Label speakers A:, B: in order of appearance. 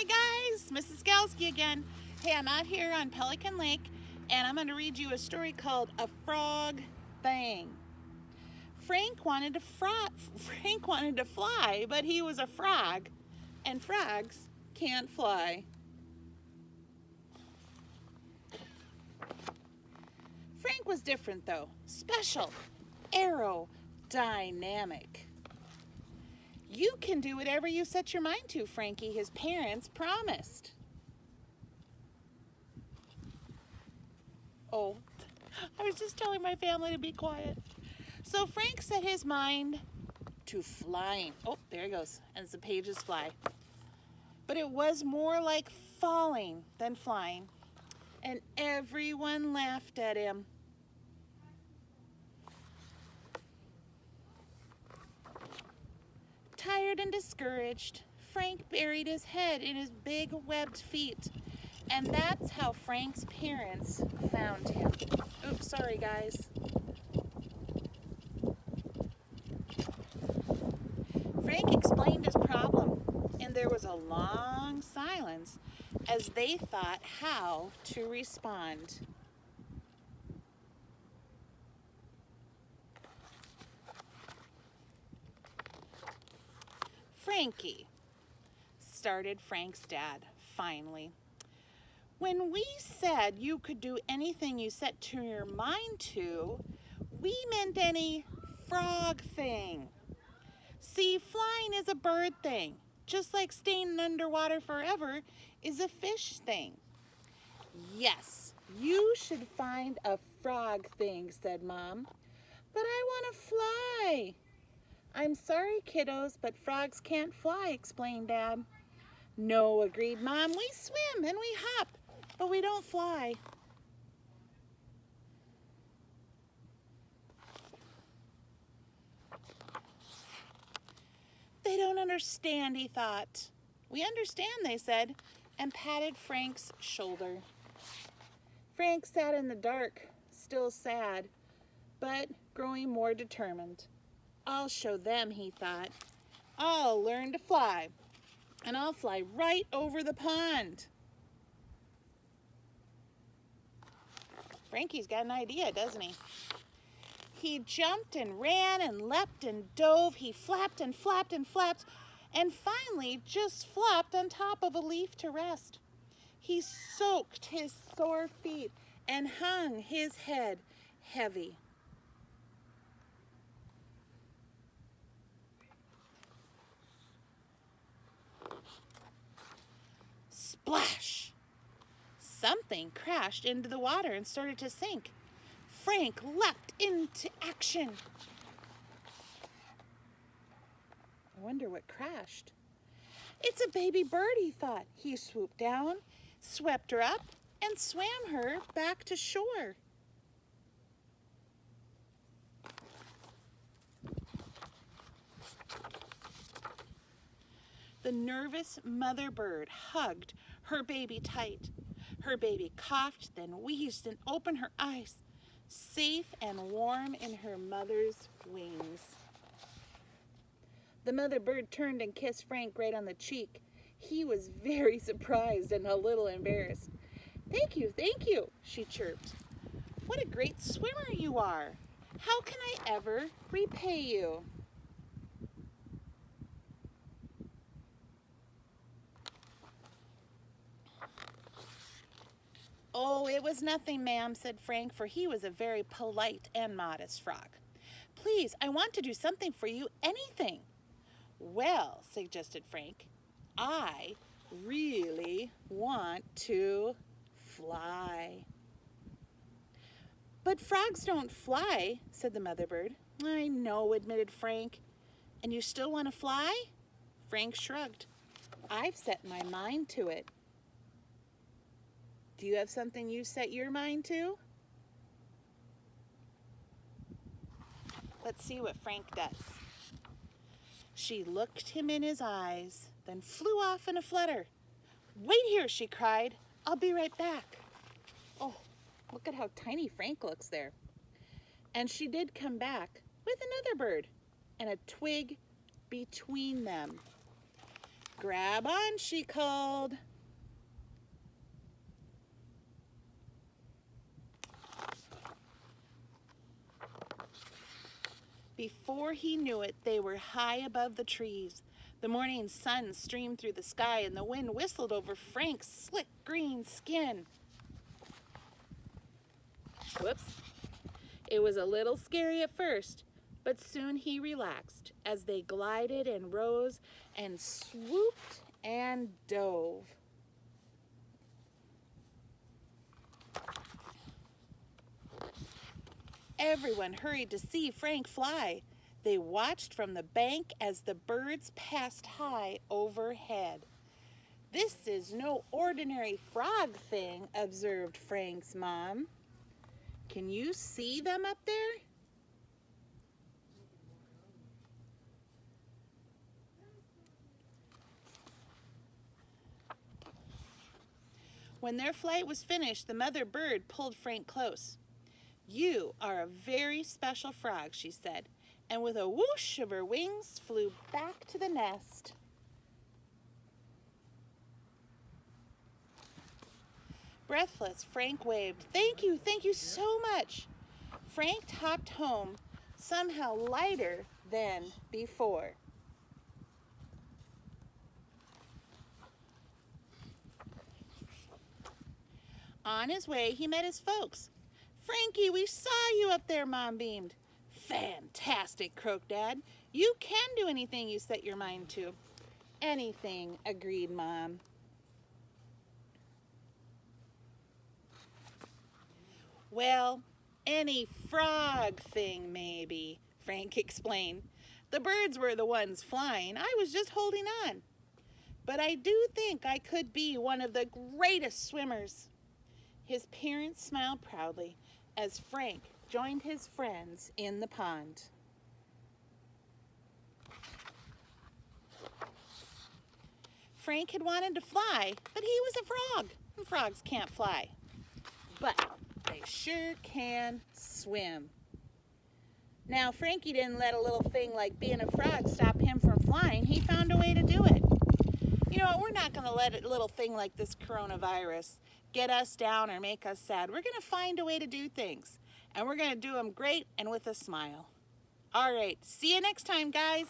A: guys, Mrs. Skalski again. Hey, I'm out here on Pelican Lake and I'm going to read you a story called A Frog Thing. Frank wanted to fly, but he was a frog, and frogs can't fly. Frank was different though, special, aerodynamic. You can do whatever you set your mind to, Frankie, his parents promised. Oh, I was just telling my family to be quiet. So Frank set his mind to flying. Oh, there he goes, as the pages fly. But it was more like falling than flying, and everyone laughed at him. Tired and discouraged, Frank buried his head in his big webbed feet. And that's how Frank's parents found him. Oops, sorry guys. Frank explained his problem, and there was a long silence as they thought how to respond. Frankie, started Frank's dad finally. When we said you could do anything you set to your mind to, we meant any frog thing. See, flying is a bird thing, just like staying underwater forever is a fish thing. Yes, you should find a frog thing, said Mom. But I want to fly. I'm sorry, kiddos, but frogs can't fly, explained Dad. No, agreed Mom, we swim and we hop, but we don't fly. They don't understand, he thought. We understand, they said, and patted Frank's shoulder. Frank sat in the dark, still sad, but growing more determined. I'll show them, he thought. I'll learn to fly, and I'll fly right over the pond. Frankie's got an idea, doesn't he? He jumped and ran and leapt and dove. He flapped and flapped and flapped, and finally just flopped on top of a leaf to rest. He soaked his sore feet and hung his head heavy. Splash! Something crashed into the water and started to sink. Frank leapt into action. I wonder what crashed. It's a baby bird, he thought. He swooped down, swept her up, and swam her back to shore. The nervous mother bird hugged her baby tight. Her baby coughed, then wheezed and opened her eyes, safe and warm in her mother's wings. The mother bird turned and kissed Frank right on the cheek. He was very surprised and a little embarrassed. Thank you, she chirped. What a great swimmer you are. How can I ever repay you? Oh, it was nothing, ma'am, said Frank, for he was a very polite and modest frog. Please, I want to do something for you, anything. Well, suggested Frank, I really want to fly. But frogs don't fly, said the mother bird. I know, admitted Frank. And you still want to fly? Frank shrugged. I've set my mind to it. Do you have something you set your mind to? Let's see what Frank does. She looked him in his eyes, then flew off in a flutter. Wait here, she cried. I'll be right back. Oh, look at how tiny Frank looks there. And she did come back with another bird and a twig between them. Grab on, she called. Before he knew it, they were high above the trees. The morning sun streamed through the sky and the wind whistled over Frank's slick green skin. Whoops. It was a little scary at first, but soon he relaxed as they glided and rose and swooped and dove. Everyone hurried to see Frank fly. They watched from the bank as the birds passed high overhead. "This is no ordinary frog thing," observed Frank's mom. "Can you see them up there?" When their flight was finished, the mother bird pulled Frank close. "You are a very special frog," she said, and with a whoosh of her wings flew back to the nest. Breathless, Frank waved. Thank you so much." Frank hopped home, somehow lighter than before. On his way, he met his folks. "Frankie, we saw you up there," Mom beamed. "Fantastic," croaked Dad. "You can do anything you set your mind to." "Anything," agreed Mom. "Well, any frog thing, maybe," Frank explained. "The birds were the ones flying. I was just holding on. But I do think I could be one of the greatest swimmers." His parents smiled proudly as Frank joined his friends in the pond. Frank had wanted to fly, but he was a frog, and frogs can't fly. But they sure can swim. Now, Frankie didn't let a little thing like being a frog stop him from flying. He found a way to do it. You know what? We're not going to let a little thing like this coronavirus get us down or make us sad. We're going to find a way to do things. And we're going to do them great and with a smile. All right. See you next time, guys.